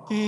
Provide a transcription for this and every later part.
Assalamualaikum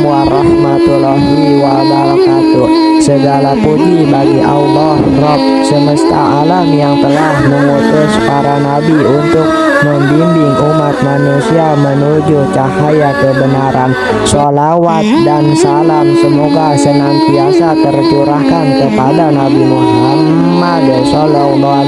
warahmatullahi wabarakatuh. Segala puji bagi Allah, Rabb semesta alam yang telah mengutus para nabi untuk membimbing umat manusia menuju cahaya kebenaran. Sholawat dan salam semoga senantiasa tercurahkan kepada Nabi Muhammad SAW,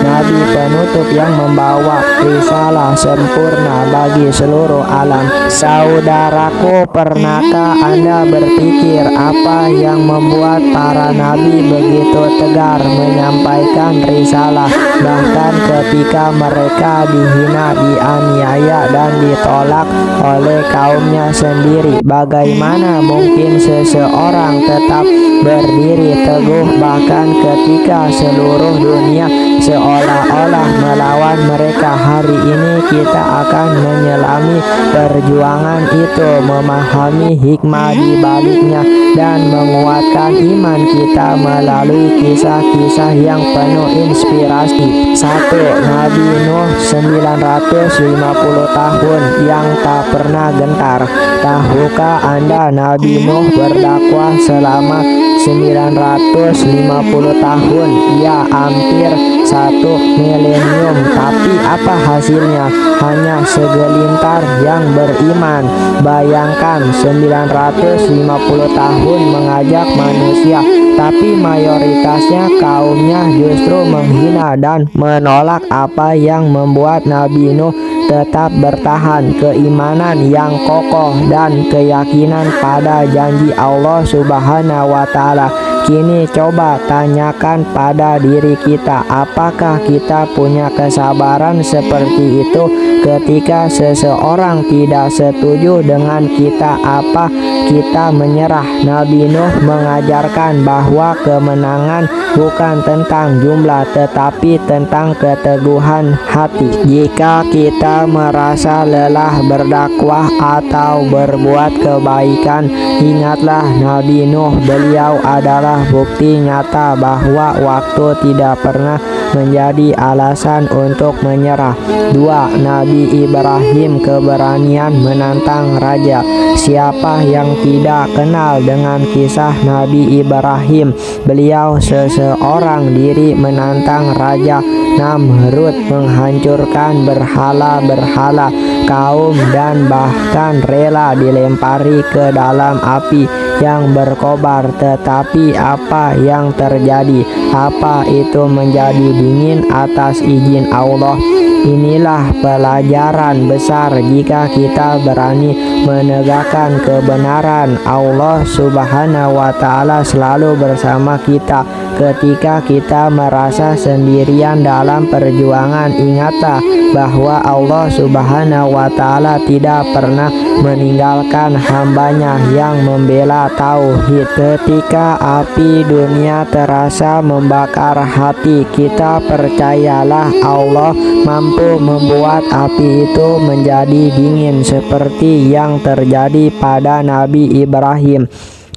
Nabi penutup yang membawa risalah sempurna bagi seluruh alam. Saudaraku, pernahkah Anda berpikir apa yang membuat para nabi begitu tegar menyampaikan risalah, bahkan ketika mereka dihina, dianiaya, dan ditolak oleh kaumnya sendiri? Bagaimana mungkin seseorang tetap berdiri teguh bahkan ketika seluruh dunia seolah-olah melawan mereka? Hari ini kita akan menyelami perjuangan itu, memahami hikmah di baliknya, dan menguatkan iman kita melalui kisah-kisah yang penuh inspirasi. 1. Nabi Nuh 950 tahun yang tak pernah gentar. Tahukah Anda Nabi Nuh berdakwah selama 950 tahun? Ya, hampir 1 milenium. Tapi apa hasilnya? Hanya segelintar yang beriman. Bayangkan 950 tahun mengajak manusia, tapi mayoritasnya kaumnya justru menghina dan menolak. Apa yang membuat Nabi Nuh tetap bertahan? Keimanan yang kokoh dan keyakinan pada janji Allah Subhanahu wa Ta'ala. Kini coba tanyakan pada diri kita, apakah kita punya kesabaran seperti itu ketika seseorang tidak setuju dengan kita? Apa kita menyerah? Nabi Nuh mengajarkan bahwa kemenangan bukan tentang jumlah tetapi tentang keteguhan hati. Jika kita merasa lelah berdakwah atau berbuat kebaikan, ingatlah Nabi Nuh. Beliau adalah bukti nyata bahwa waktu tidak pernah menjadi alasan untuk menyerah. 2. Nabi Ibrahim, keberanian menantang raja. Siapa yang tidak kenal dengan kisah Nabi Ibrahim? Beliau seseorang diri menantang raja Namrud, menghancurkan berhala-berhala kaum, dan bahkan rela dilempari ke dalam api yang berkobar. Tetapi apa yang terjadi? Apa itu menjadi dingin atas izin Allah? Inilah pelajaran besar jika kita berani menegakkan kebenaran. Allah Subhanahu wa Ta'ala selalu bersama kita ketika kita merasa sendirian dalam perjuangan. Ingatlah bahwa Allah Subhanahu wa Ta'ala tidak pernah meninggalkan hambanya yang membela tauhid. Ketika api dunia terasa membakar hati kita, percayalah Allah mampu membuat api itu menjadi dingin seperti yang terjadi pada Nabi Ibrahim.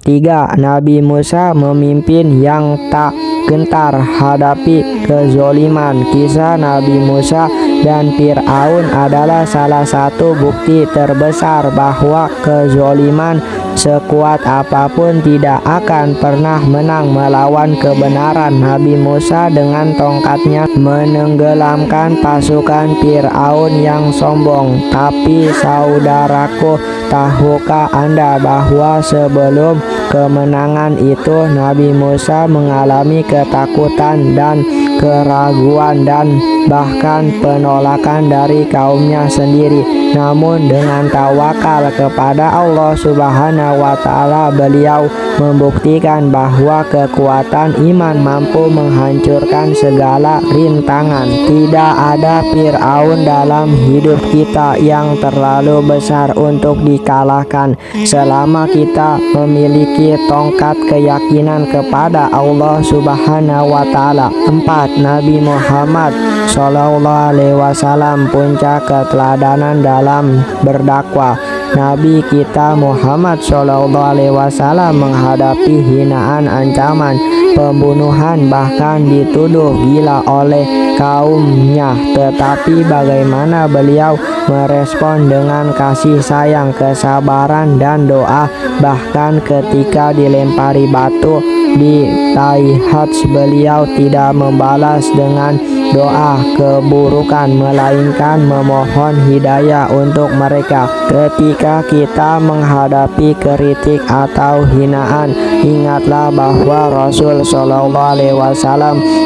3. Nabi Musa, memimpin yang tak gentar hadapi kezoliman. Kisah Nabi Musa dan Fir'aun adalah salah satu bukti terbesar bahwa kezoliman sekuat apapun tidak akan pernah menang melawan kebenaran. Nabi Musa dengan tongkatnya menenggelamkan pasukan Fir'aun yang sombong. Tapi saudaraku, tahukah Anda bahwa sebelum kemenangan itu Nabi Musa mengalami ketakutan dan keraguan dan bahkan penolakan dari kaumnya sendiri? Namun dengan tawakal kepada Allah Subhanahu wa Ta'ala, beliau membuktikan bahwa kekuatan iman mampu menghancurkan segala rintangan. Tidak ada Fir'aun dalam hidup kita yang terlalu besar untuk dikalahkan selama kita memiliki tongkat keyakinan kepada Allah Subhanahu wa Ta'ala. 4. Nabi Muhammad SAW, puncak keteladanan dalam berdakwah. Nabi kita Muhammad SAW menghadapi hinaan, ancaman, pembunuhan, bahkan dituduh gila oleh kaumnya. Tetapi bagaimana beliau merespon? Dengan kasih sayang, kesabaran, dan doa. Bahkan ketika dilempari batu di Taihat, beliau tidak membalas dengan doa keburukan, melainkan memohon hidayah untuk mereka. Ketika kita menghadapi kritik atau hinaan, ingatlah bahwa Rasul SAW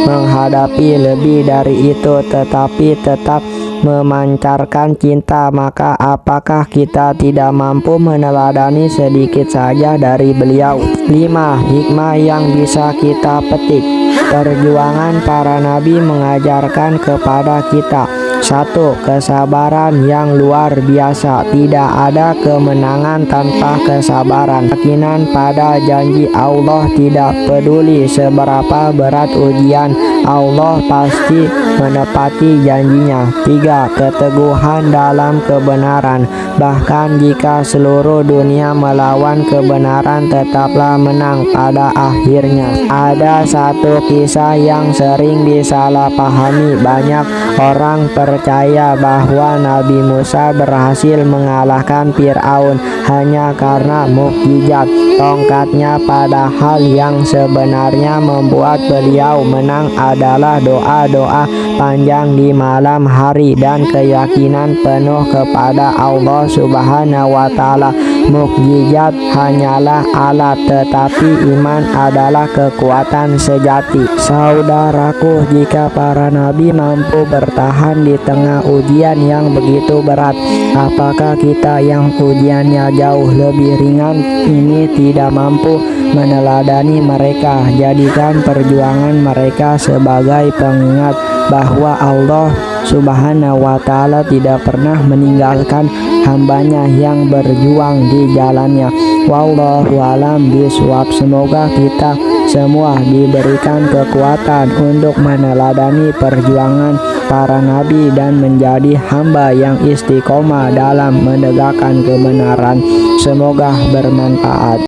menghadapi lebih dari itu, tetapi tetap memancarkan cinta. Maka apakah kita tidak mampu meneladani sedikit saja dari beliau? 5. Hikmah yang bisa kita petik. Perjuangan para nabi mengajarkan kepada kita: 1. Kesabaran yang luar biasa. Tidak ada kemenangan tanpa kesabaran. Keyakinan pada janji Allah. Tidak peduli seberapa berat ujian, Allah pasti menepati janjinya. 3. Keteguhan dalam kebenaran. Bahkan jika seluruh dunia melawan kebenaran, tetaplah menang pada akhirnya. Ada satu kisah yang sering disalahpahami. Banyak orang percaya bahwa Nabi Musa berhasil mengalahkan Fir'aun hanya karena mukjizat tongkatnya, padahal yang sebenarnya membuat beliau menang adalah doa-doa panjang di malam hari dan keyakinan penuh kepada Allah Subhanahu wa Ta'ala. Mukjizat hanyalah alat, tetapi iman adalah kekuatan sejati. Saudaraku, jika para nabi mampu bertahan di tengah ujian yang begitu berat, apakah kita yang ujiannya jauh lebih ringan ini tidak mampu meneladani mereka? Jadikan perjuangan mereka sebagai pengingat bahwa Allah Subhanahu wa Ta'ala tidak pernah meninggalkan hambanya yang berjuang di jalannya. Wallahu a'lam bishawab. Semoga kita semua diberikan kekuatan untuk meneladani perjuangan para nabi dan menjadi hamba yang istiqomah dalam menegakkan kebenaran. Semoga bermanfaat.